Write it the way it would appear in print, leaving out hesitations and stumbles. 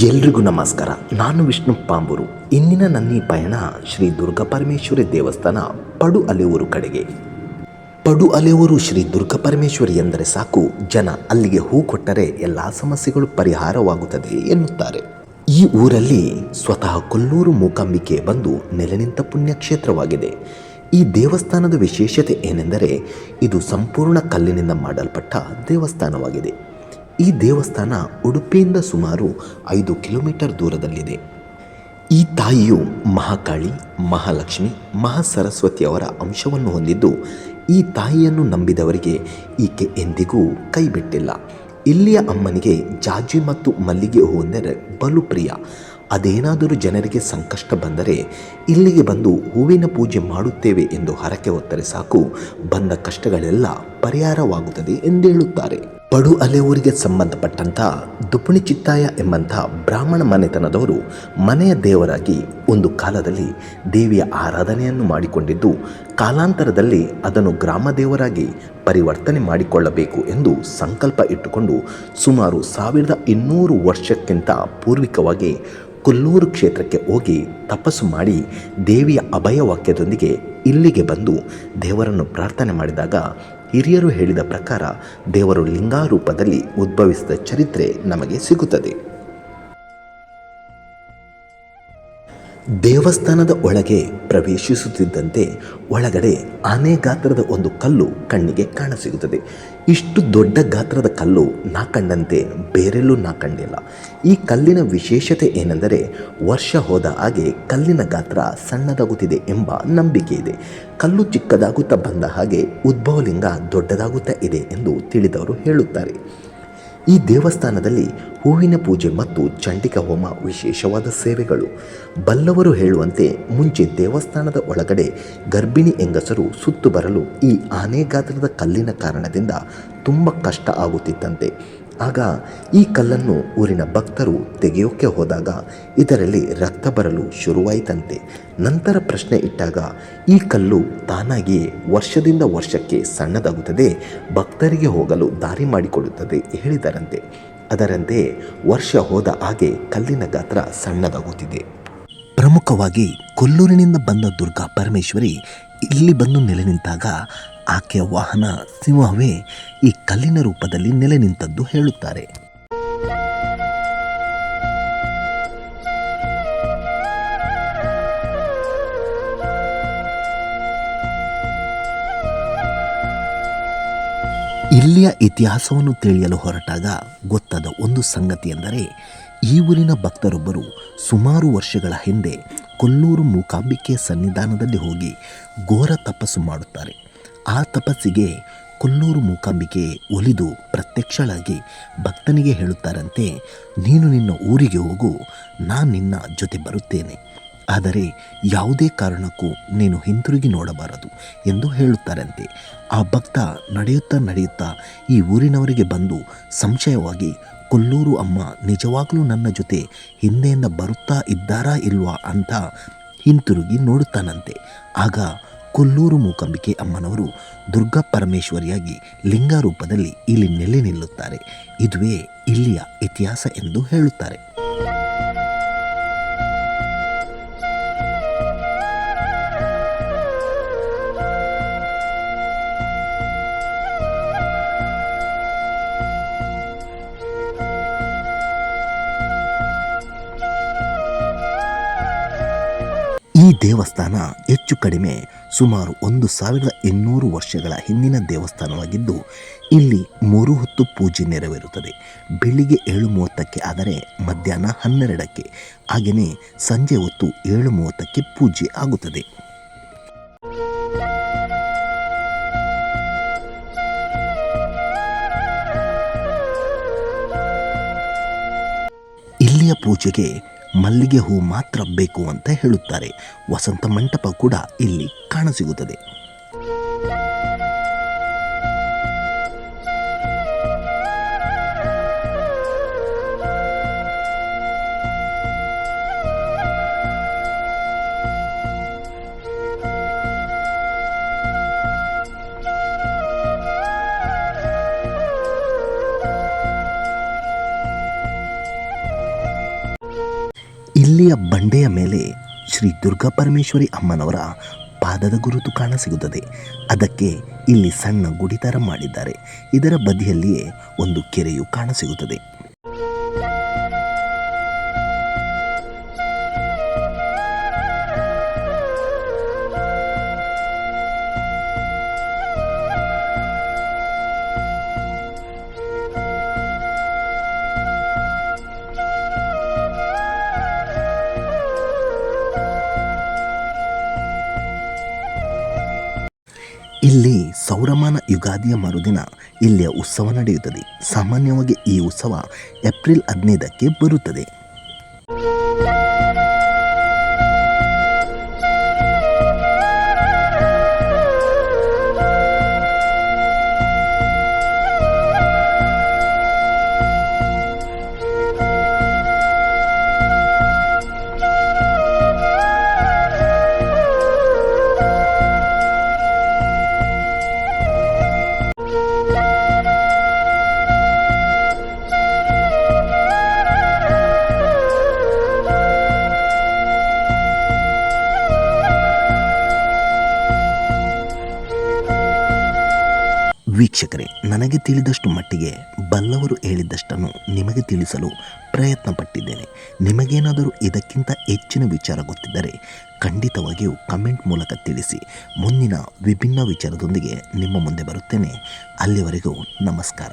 ಎಲ್ರಿಗೂ ನಮಸ್ಕಾರ. ನಾನು ವಿಷ್ಣು ಪಾಂಬೂರು. ಇಂದಿನ ನನ್ನ ಈ ಪಯಣ ಶ್ರೀ ದುರ್ಗಾಪರಮೇಶ್ವರಿ ದೇವಸ್ಥಾನ ಪಡು ಅಲೆಯೂರು ಕಡೆಗೆ. ಪಡು ಅಲೆಯೂರು ಶ್ರೀ ದುರ್ಗಾಪರಮೇಶ್ವರಿ ಎಂದರೆ ಸಾಕು, ಜನ ಅಲ್ಲಿಗೆ ಹೂ ಕೊಟ್ಟರೆ ಎಲ್ಲ ಸಮಸ್ಯೆಗಳು ಪರಿಹಾರವಾಗುತ್ತದೆ ಎನ್ನುತ್ತಾರೆ. ಈ ಊರಲ್ಲಿ ಸ್ವತಃ ಕೊಲ್ಲೂರು ಮೂಕಾಂಬಿಕೆ ಬಂದು ನೆಲೆ ನಿಂತ ಪುಣ್ಯಕ್ಷೇತ್ರವಾಗಿದೆ. ಈ ದೇವಸ್ಥಾನದ ವಿಶೇಷತೆ ಏನೆಂದರೆ ಇದು ಸಂಪೂರ್ಣ ಕಲ್ಲಿನಿಂದ ಮಾಡಲ್ಪಟ್ಟ ದೇವಸ್ಥಾನವಾಗಿದೆ. ಈ ದೇವಸ್ಥಾನ ಉಡುಪಿಯಿಂದ ಸುಮಾರು 5 ಕಿಲೋಮೀಟರ್ ದೂರದಲ್ಲಿದೆ. ಈ ತಾಯಿಯು ಮಹಾಕಾಳಿ, ಮಹಾಲಕ್ಷ್ಮಿ, ಮಹಾಸರಸ್ವತಿಯವರ ಅಂಶವನ್ನು ಹೊಂದಿದ್ದು, ಈ ತಾಯಿಯನ್ನು ನಂಬಿದವರಿಗೆ ಈಕೆ ಎಂದಿಗೂ ಕೈಬಿಟ್ಟಿಲ್ಲ. ಇಲ್ಲಿಯ ಅಮ್ಮನಿಗೆ ಜಾಜಿ ಮತ್ತು ಮಲ್ಲಿಗೆ ಹೂ ಎಂದರೆ ಬಲು ಪ್ರಿಯ. ಅದೇನಾದರೂ ಜನರಿಗೆ ಸಂಕಷ್ಟ ಬಂದರೆ ಇಲ್ಲಿಗೆ ಬಂದು ಹೂವಿನ ಪೂಜೆ ಮಾಡುತ್ತೇವೆ ಎಂದು ಹರಕೆ ಹೊತ್ತರೆ ಸಾಕು, ಬಂದ ಕಷ್ಟಗಳೆಲ್ಲ ಪರಿಹಾರವಾಗುತ್ತದೆ ಎಂದು ಹೇಳುತ್ತಾರೆ. ಪಡು ಅಲೆಯೂರಿಗೆ ಸಂಬಂಧಪಟ್ಟಂಥ ದುಪ್ಪುಣಿ ಚಿತ್ತಾಯ ಎಂಬಂಥ ಬ್ರಾಹ್ಮಣ ಮನೆತನದವರು ಮನೆಯ ದೇವರಾಗಿ ಒಂದು ಕಾಲದಲ್ಲಿ ದೇವಿಯ ಆರಾಧನೆಯನ್ನು ಮಾಡಿಕೊಂಡಿದ್ದು, ಕಾಲಾಂತರದಲ್ಲಿ ಅದನ್ನು ಗ್ರಾಮ ದೇವರಾಗಿ ಪರಿವರ್ತನೆ ಮಾಡಿಕೊಳ್ಳಬೇಕು ಎಂದು ಸಂಕಲ್ಪ ಇಟ್ಟುಕೊಂಡು ಸುಮಾರು 1200 ವರ್ಷಕ್ಕಿಂತ ಪೂರ್ವಿಕವಾಗಿ ಕೊಲ್ಲೂರು ಕ್ಷೇತ್ರಕ್ಕೆ ಹೋಗಿ ತಪಸ್ಸು ಮಾಡಿ ದೇವಿಯ ಅಭಯವಾಕ್ಯದೊಂದಿಗೆ ಇಲ್ಲಿಗೆ ಬಂದು ದೇವರನ್ನು ಪ್ರಾರ್ಥನೆ ಮಾಡಿದಾಗ ಹಿರಿಯರು ಹೇಳಿದ ಪ್ರಕಾರ ದೇವರು ಲಿಂಗಾರೂಪದಲ್ಲಿ ಉದ್ಭವಿಸಿದ ಚರಿತ್ರೆ ನಮಗೆ ಸಿಗುತ್ತದೆ. ದೇವಸ್ಥಾನದ ಒಳಗೆ ಪ್ರವೇಶಿಸುತ್ತಿದ್ದಂತೆ ಒಳಗಡೆ ಆನೆ ಗಾತ್ರದ ಒಂದು ಕಲ್ಲು ಕಣ್ಣಿಗೆ ಕಾಣಸಿಗುತ್ತದೆ. ಇಷ್ಟು ದೊಡ್ಡ ಗಾತ್ರದ ಕಲ್ಲು ನಾ ಕಂಡಂತೆ ಬೇರೆಲ್ಲೂ ನಾ ಕಂಡಿಲ್ಲ. ಈ ಕಲ್ಲಿನ ವಿಶೇಷತೆ ಏನೆಂದರೆ ವರ್ಷ ಹೋದ ಹಾಗೆ ಕಲ್ಲಿನ ಗಾತ್ರ ಸಣ್ಣದಾಗುತ್ತಿದೆ ಎಂಬ ನಂಬಿಕೆ ಇದೆ. ಕಲ್ಲು ಚಿಕ್ಕದಾಗುತ್ತಾ ಬಂದ ಹಾಗೆ ಉದ್ಭವಲಿಂಗ ದೊಡ್ಡದಾಗುತ್ತಾ ಇದೆ ಎಂದು ತಿಳಿದವರು ಹೇಳುತ್ತಾರೆ. ಈ ದೇವಸ್ಥಾನದಲ್ಲಿ ಹೂವಿನ ಪೂಜೆ ಮತ್ತು ಚಂಡಿಕಾ ಹೋಮ ವಿಶೇಷವಾದ ಸೇವೆಗಳು. ಬಲ್ಲವರು ಹೇಳುವಂತೆ ಮುಂಚೆ ದೇವಸ್ಥಾನದ ಒಳಗಡೆ ಗರ್ಭಿಣಿ ಹೆಂಗಸರು ಸುತ್ತು ಬರಲು ಈ ಆನೆ ಗಾತ್ರದ ಕಲ್ಲಿನ ಕಾರಣದಿಂದ ತುಂಬ ಕಷ್ಟ ಆಗುತ್ತಿತ್ತಂತೆ. ಆಗ ಈ ಕಲ್ಲನ್ನು ಊರಿನ ಭಕ್ತರು ತೆಗೆಯೋಕ್ಕೆ ಹೋದಾಗ ಇದರಲ್ಲಿ ರಕ್ತ ಬರಲು ಶುರುವಾಯಿತಂತೆ. ನಂತರ ಪ್ರಶ್ನೆ ಇಟ್ಟಾಗ ಈ ಕಲ್ಲು ತಾನಾಗಿಯೇ ವರ್ಷದಿಂದ ವರ್ಷಕ್ಕೆ ಸಣ್ಣದಾಗುತ್ತದೆ, ಭಕ್ತರಿಗೆ ಹೋಗಲು ದಾರಿ ಮಾಡಿಕೊಡುತ್ತದೆ ಹೇಳಿದರಂತೆ. ಅದರಂತೆ ವರ್ಷ ಹೋದ ಹಾಗೆ ಕಲ್ಲಿನ ಗಾತ್ರ ಸಣ್ಣದಾಗುತ್ತಿದೆ. ಪ್ರಮುಖವಾಗಿ ಕೊಲ್ಲೂರಿನಿಂದ ಬಂದ ದುರ್ಗಾ ಪರಮೇಶ್ವರಿ ಇಲ್ಲಿ ಬಂದು ನೆಲೆ ನಿಂತಾಗ ಆಕೆಯ ವಾಹನ ಸಿಂಹವೇ ಈ ಕಲ್ಲಿನ ರೂಪದಲ್ಲಿ ನೆಲೆ ನಿಂತದ್ದು ಹೇಳುತ್ತಾರೆ. ಇಲ್ಲಿಯ ಇತಿಹಾಸವನ್ನು ತಿಳಿಯಲು ಹೊರಟಾಗ ಗೊತ್ತಾದ ಒಂದು ಸಂಗತಿ ಎಂದರೆ, ಈ ಊರಿನ ಭಕ್ತರೊಬ್ಬರು ಸುಮಾರು ವರ್ಷಗಳ ಹಿಂದೆ ಕೊಲ್ಲೂರು ಮೂಕಾಂಬಿಕೆ ಸನ್ನಿಧಾನದಲ್ಲಿ ಹೋಗಿ ಘೋರ ತಪಸ್ಸು ಮಾಡುತ್ತಾರೆ. ಆ ತಪಸ್ಸಿಗೆ ಕೊಲ್ಲೂರು ಮೂಕಾಂಬಿಕೆ ಒಲಿದು ಪ್ರತ್ಯಕ್ಷಳಾಗಿ ಭಕ್ತನಿಗೆ ಹೇಳುತ್ತಾರಂತೆ, ನೀನು ನಿನ್ನ ಊರಿಗೆ ಹೋಗು, ನಾನು ನಿನ್ನ ಜೊತೆ ಬರುತ್ತೇನೆ, ಆದರೆ ಯಾವುದೇ ಕಾರಣಕ್ಕೂ ನೀನು ಹಿಂತಿರುಗಿ ನೋಡಬಾರದು ಎಂದು ಹೇಳುತ್ತಾರಂತೆ. ಆ ಭಕ್ತ ನಡೆಯುತ್ತಾ ಈ ಊರಿನವರಿಗೆ ಬಂದು ಸಂಶಯವಾಗಿ, ಕೊಲ್ಲೂರು ಅಮ್ಮ ನಿಜವಾಗಲೂ ನನ್ನ ಜೊತೆ ಹಿಂದೆಯಿಂದ ಬರುತ್ತಾ ಇದ್ದಾರಾ ಇಲ್ವಾ ಅಂತ ಹಿಂತಿರುಗಿ ನೋಡುತ್ತಾನಂತೆ. ಆಗ ಕೊಲ್ಲೂರು ಮೂಕಾಂಬಿಕೆ ಅಮ್ಮನವರು ದುರ್ಗಾ ಪರಮೇಶ್ವರಿಯಾಗಿ ಲಿಂಗ ರೂಪದಲ್ಲಿ ಇಲ್ಲಿ ನೆಲೆ ನಿಲ್ಲುತ್ತಾರೆ. ಇದುವೇ ಇಲ್ಲಿಯ ಇತಿಹಾಸ ಎಂದು ಹೇಳುತ್ತಾರೆ. ಈ ದೇವಸ್ಥಾನ ಹೆಚ್ಚು ಕಡಿಮೆ ಸುಮಾರು 1800 ವರ್ಷಗಳ ಹಿಂದಿನ ದೇವಸ್ಥಾನವಾಗಿದ್ದು, ಇಲ್ಲಿ 3 ಹೊತ್ತು ಪೂಜೆ ನೆರವೇರುತ್ತದೆ. ಬೆಳಿಗ್ಗೆ 7:30ಕ್ಕೆ ಆದರೆ ಮಧ್ಯಾಹ್ನ 12ಕ್ಕೆ, ಹಾಗೆಯೇ ಸಂಜೆ ಹೊತ್ತು 7:30ಕ್ಕೆ ಪೂಜೆ ಆಗುತ್ತದೆ. ಇಲ್ಲಿಯ ಪೂಜೆಗೆ ಮಲ್ಲಿಗೆ ಹೂ ಮಾತ್ರ ಬೇಕು ಅಂತ ಹೇಳುತ್ತಾರೆ. ವಸಂತ ಮಂಟಪ ಕೂಡ ಇಲ್ಲಿ ಕಾಣಸಿಗುತ್ತದೆ. ಇಲ್ಲಿಯ ಬಂಡೆಯ ಮೇಲೆ ಶ್ರೀ ದುರ್ಗಾ ಪರಮೇಶ್ವರಿ ಅಮ್ಮನವರ ಪಾದದ ಗುರುತು ಕಾಣಸಿಗುತ್ತದೆ. ಅದಕ್ಕೆ ಇಲ್ಲಿ ಸಣ್ಣ ಗುಡಿ ಥರ ಮಾಡಿದ್ದಾರೆ. ಇದರ ಬದಿಯಲ್ಲಿಯೇ ಒಂದು ಕೆರೆಯು ಕಾಣಸಿಗುತ್ತದೆ. ಇಲ್ಲಿ ಸೌರಮಾನ ಯುಗಾದಿಯ ಮರುದಿನ ಇಲ್ಲಿಯ ಉತ್ಸವ ನಡೆಯುತ್ತದೆ. ಸಾಮಾನ್ಯವಾಗಿ ಈ ಉತ್ಸವ ಏಪ್ರಿಲ್ 15ಕ್ಕೆ ಬರುತ್ತದೆ. ವೀಕ್ಷಕರೇ, ನನಗೆ ತಿಳಿದಷ್ಟು ಮಟ್ಟಿಗೆ ಬಲ್ಲವರು ಹೇಳಿದ್ದಷ್ಟನ್ನು ನಿಮಗೆ ತಿಳಿಸಲು ಪ್ರಯತ್ನ ಪಟ್ಟಿದ್ದೇನೆ. ನಿಮಗೇನಾದರೂ ಇದಕ್ಕಿಂತ ಹೆಚ್ಚಿನ ವಿಚಾರ ಗೊತ್ತಿದ್ದರೆ ಖಂಡಿತವಾಗಿಯೂ ಕಮೆಂಟ್ ಮೂಲಕ ತಿಳಿಸಿ. ಮುಂದಿನ ವಿಭಿನ್ನ ವಿಚಾರದೊಂದಿಗೆ ನಿಮ್ಮ ಮುಂದೆ ಬರುತ್ತೇನೆ. ಅಲ್ಲಿವರೆಗೂ ನಮಸ್ಕಾರ.